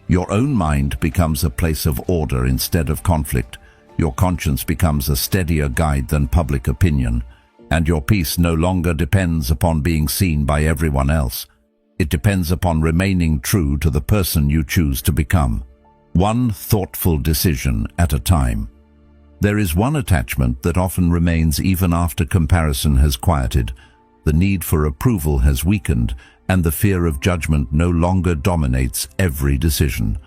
Your own mind becomes a place of order instead of conflict. Your conscience becomes a steadier guide than public opinion, and your peace no longer depends upon being seen by everyone else. It depends upon remaining true to the person you choose to become. One thoughtful decision at a time. There is one attachment that often remains even after comparison has quieted. The need for approval has weakened, and the fear of judgment no longer dominates every decision.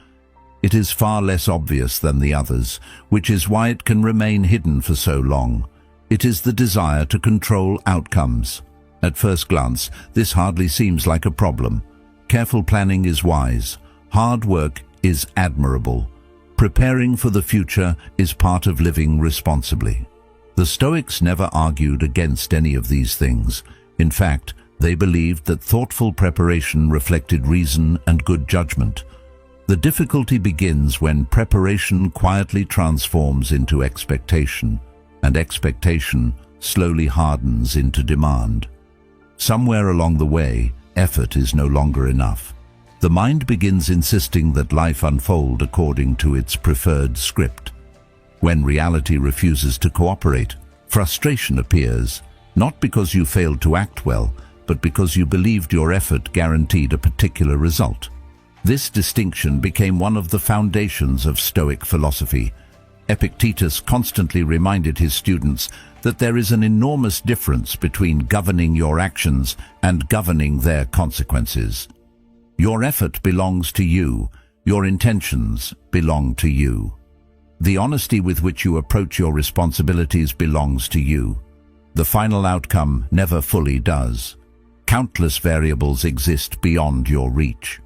It is far less obvious than the others, which is why it can remain hidden for so long. It is the desire to control outcomes. At first glance, this hardly seems like a problem. Careful planning is wise. Hard work is admirable. Preparing for the future is part of living responsibly. The Stoics never argued against any of these things. In fact, they believed that thoughtful preparation reflected reason and good judgment. The difficulty begins when preparation quietly transforms into expectation, and expectation slowly hardens into demand. Somewhere along the way, effort is no longer enough. The mind begins insisting that life unfold according to its preferred script. When reality refuses to cooperate, frustration appears, not because you failed to act well, but because you believed your effort guaranteed a particular result. This distinction became one of the foundations of Stoic philosophy. Epictetus constantly reminded his students that there is an enormous difference between governing your actions and governing their consequences. Your effort belongs to you. Your intentions belong to you. The honesty with which you approach your responsibilities belongs to you. The final outcome never fully does. Countless variables exist beyond your reach.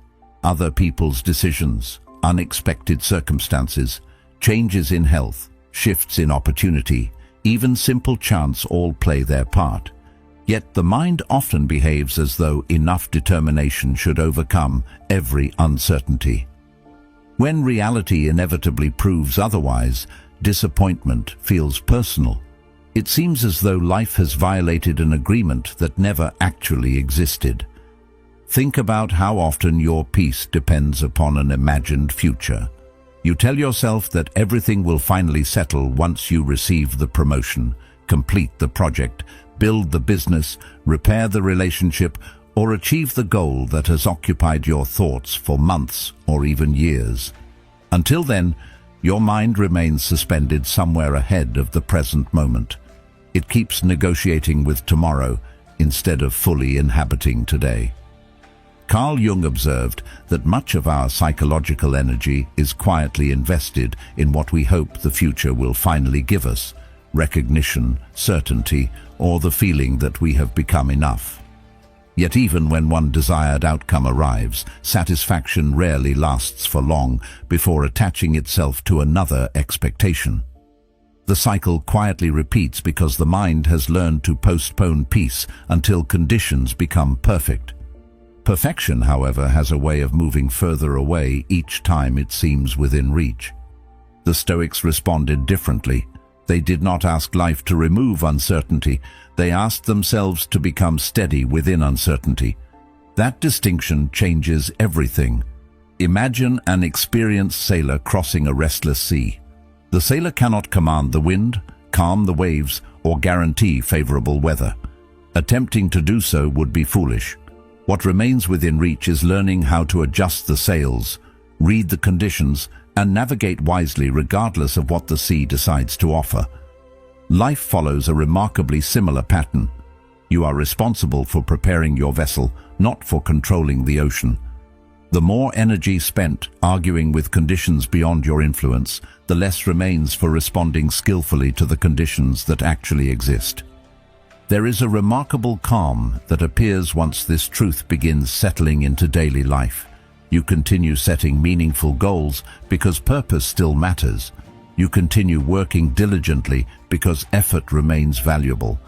Other people's decisions, unexpected circumstances, changes in health, shifts in opportunity, even simple chance all play their part. Yet the mind often behaves as though enough determination should overcome every uncertainty. When reality inevitably proves otherwise, disappointment feels personal. It seems as though life has violated an agreement that never actually existed. Think about how often your peace depends upon an imagined future. You tell yourself that everything will finally settle once you receive the promotion, complete the project, build the business, repair the relationship, or achieve the goal that has occupied your thoughts for months or even years. Until then, your mind remains suspended somewhere ahead of the present moment. It keeps negotiating with tomorrow instead of fully inhabiting today. Carl Jung observed that much of our psychological energy is quietly invested in what we hope the future will finally give us: recognition, certainty, or the feeling that we have become enough. Yet even when one desired outcome arrives, satisfaction rarely lasts for long before attaching itself to another expectation. The cycle quietly repeats because the mind has learned to postpone peace until conditions become perfect. Perfection, however, has a way of moving further away each time it seems within reach. The Stoics responded differently. They did not ask life to remove uncertainty. They asked themselves to become steady within uncertainty. That distinction changes everything. Imagine an experienced sailor crossing a restless sea. The sailor cannot command the wind, calm the waves, or guarantee favorable weather. Attempting to do so would be foolish. What remains within reach is learning how to adjust the sails, read the conditions, and navigate wisely regardless of what the sea decides to offer. Life follows a remarkably similar pattern. You are responsible for preparing your vessel, not for controlling the ocean. The more energy spent arguing with conditions beyond your influence, the less remains for responding skillfully to the conditions that actually exist. There is a remarkable calm that appears once this truth begins settling into daily life. You continue setting meaningful goals because purpose still matters. You continue working diligently because effort remains valuable.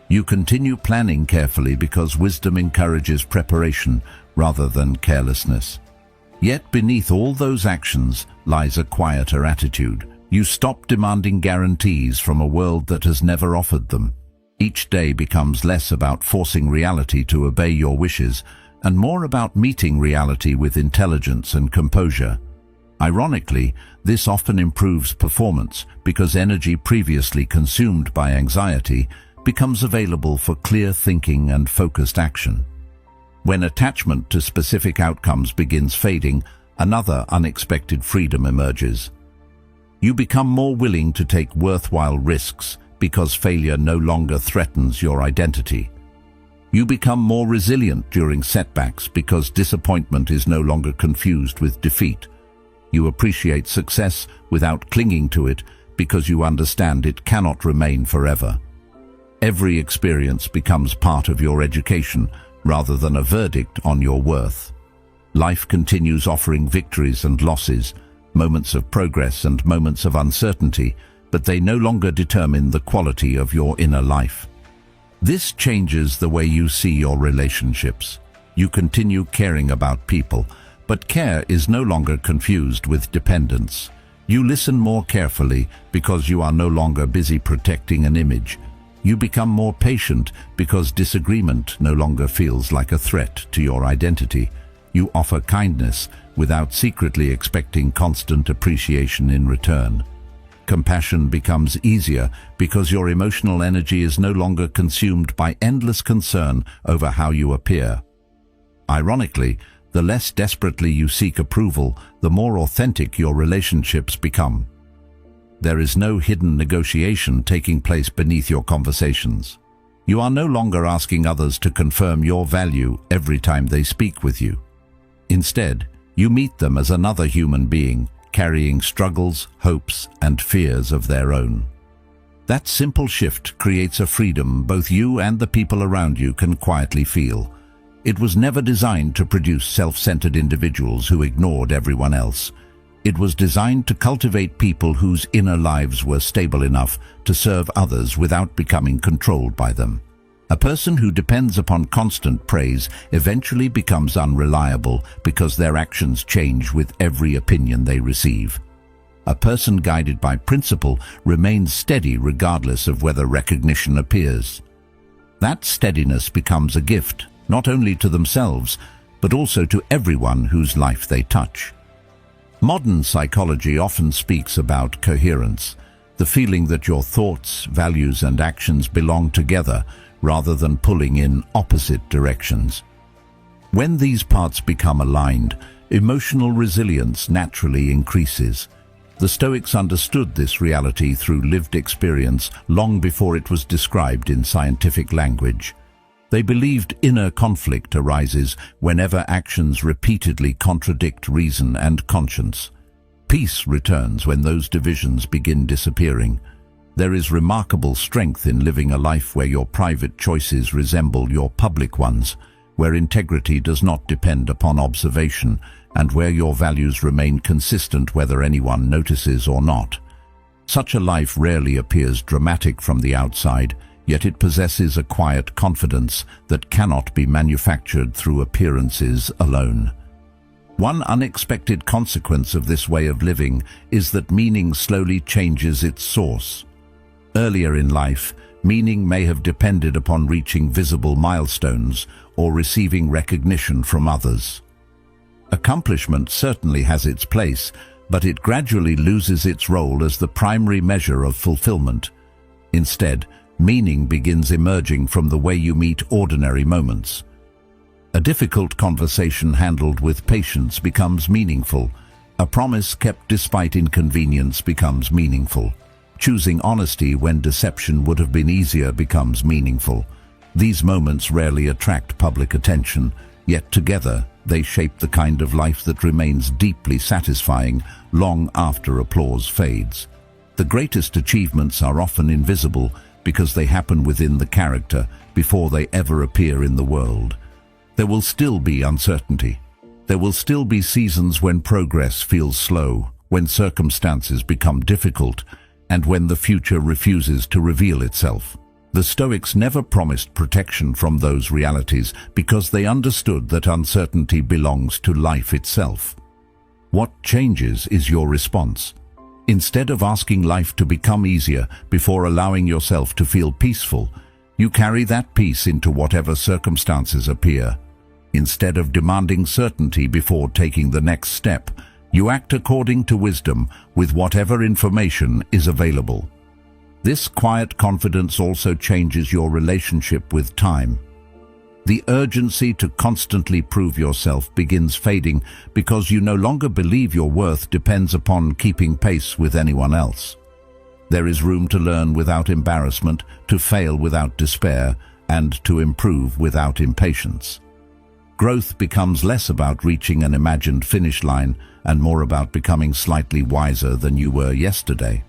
You continue planning carefully because wisdom encourages preparation rather than carelessness. Yet beneath all those actions lies a quieter attitude. You stop demanding guarantees from a world that has never offered them. Each day becomes less about forcing reality to obey your wishes and more about meeting reality with intelligence and composure. Ironically, this often improves performance because energy previously consumed by anxiety becomes available for clear thinking and focused action. When attachment to specific outcomes begins fading, another unexpected freedom emerges. You become more willing to take worthwhile risks because failure no longer threatens your identity. You become more resilient during setbacks because disappointment is no longer confused with defeat. You appreciate success without clinging to it because you understand it cannot remain forever. Every experience becomes part of your education rather than a verdict on your worth. Life continues offering victories and losses, moments of progress and moments of uncertainty, but they no longer determine the quality of your inner life. This changes the way you see your relationships. You continue caring about people, but care is no longer confused with dependence. You listen more carefully because you are no longer busy protecting an image. You become more patient because disagreement no longer feels like a threat to your identity. You offer kindness without secretly expecting constant appreciation in return. Compassion becomes easier because your emotional energy is no longer consumed by endless concern over how you appear. Ironically, the less desperately you seek approval, the more authentic your relationships become. There is no hidden negotiation taking place beneath your conversations. You are no longer asking others to confirm your value every time they speak with you. Instead, you meet them as another human being, carrying struggles, hopes, and fears of their own. That simple shift creates a freedom both you and the people around you can quietly feel. It was never designed to produce self-centered individuals who ignored everyone else. It was designed to cultivate people whose inner lives were stable enough to serve others without becoming controlled by them. A person who depends upon constant praise eventually becomes unreliable because their actions change with every opinion they receive. A person guided by principle remains steady regardless of whether recognition appears. That steadiness becomes a gift, not only to themselves, but also to everyone whose life they touch. Modern psychology often speaks about coherence, the feeling that your thoughts, values, and actions belong together rather than pulling in opposite directions. When these parts become aligned, emotional resilience naturally increases. The Stoics understood this reality through lived experience long before it was described in scientific language. They believed inner conflict arises whenever actions repeatedly contradict reason and conscience. Peace returns when those divisions begin disappearing. There is remarkable strength in living a life where your private choices resemble your public ones, where integrity does not depend upon observation, and where your values remain consistent whether anyone notices or not. Such a life rarely appears dramatic from the outside, yet it possesses a quiet confidence that cannot be manufactured through appearances alone. One unexpected consequence of this way of living is that meaning slowly changes its source. Earlier in life, meaning may have depended upon reaching visible milestones or receiving recognition from others. Accomplishment certainly has its place, but it gradually loses its role as the primary measure of fulfillment. Instead, meaning begins emerging from the way you meet ordinary moments. A difficult conversation handled with patience becomes meaningful. A promise kept despite inconvenience becomes meaningful. Choosing honesty when deception would have been easier becomes meaningful. These moments rarely attract public attention, yet together they shape the kind of life that remains deeply satisfying long after applause fades. The greatest achievements are often invisible because they happen within the character before they ever appear in the world. There will still be uncertainty. There will still be seasons when progress feels slow, when circumstances become difficult, and when the future refuses to reveal itself. The Stoics never promised protection from those realities because they understood that uncertainty belongs to life itself. What changes is your response. Instead of asking life to become easier before allowing yourself to feel peaceful, you carry that peace into whatever circumstances appear. Instead of demanding certainty before taking the next step, you act according to wisdom with whatever information is available. This quiet confidence also changes your relationship with time. The urgency to constantly prove yourself begins fading because you no longer believe your worth depends upon keeping pace with anyone else. There is room to learn without embarrassment, to fail without despair, and to improve without impatience. Growth becomes less about reaching an imagined finish line and more about becoming slightly wiser than you were yesterday.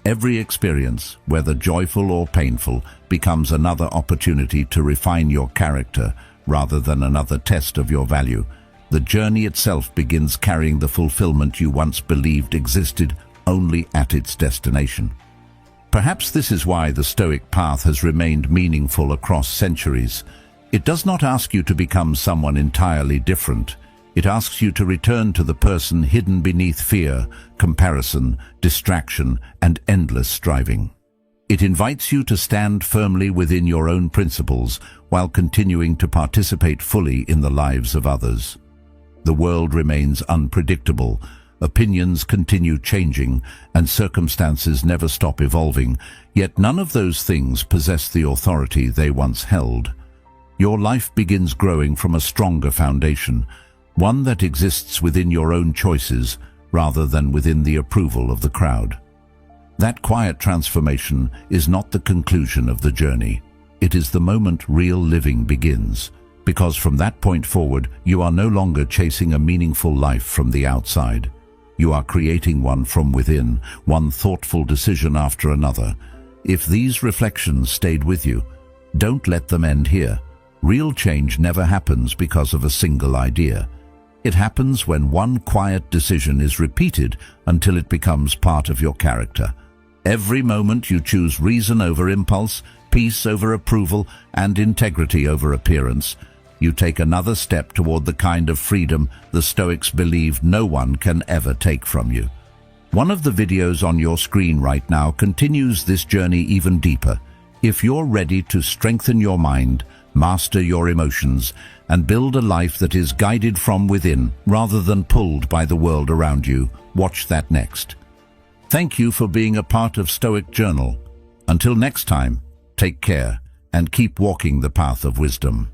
Every experience, whether joyful or painful, becomes another opportunity to refine your character rather than another test of your value. The journey itself begins carrying the fulfillment you once believed existed only at its destination. Perhaps this is why the Stoic path has remained meaningful across centuries. It does not ask you to become someone entirely different. It asks you to return to the person hidden beneath fear, comparison, distraction, and endless striving. It invites you to stand firmly within your own principles while continuing to participate fully in the lives of others. The world remains unpredictable, opinions continue changing, and circumstances never stop evolving, yet none of those things possess the authority they once held. Your life begins growing from a stronger foundation, one that exists within your own choices rather than within the approval of the crowd. That quiet transformation is not the conclusion of the journey. It is the moment real living begins, because from that point forward, you are no longer chasing a meaningful life from the outside. You are creating one from within, one thoughtful decision after another. If these reflections stayed with you, don't let them end here. Real change never happens because of a single idea. It happens when one quiet decision is repeated until it becomes part of your character. Every moment you choose reason over impulse, peace over approval, and integrity over appearance, you take another step toward the kind of freedom the Stoics believed no one can ever take from you. One of the videos on your screen right now continues this journey even deeper. If you're ready to strengthen your mind, master your emotions, and build a life that is guided from within rather than pulled by the world around you, watch that next. Thank you for being a part of Stoic Journal. Until next time, take care and keep walking the path of wisdom.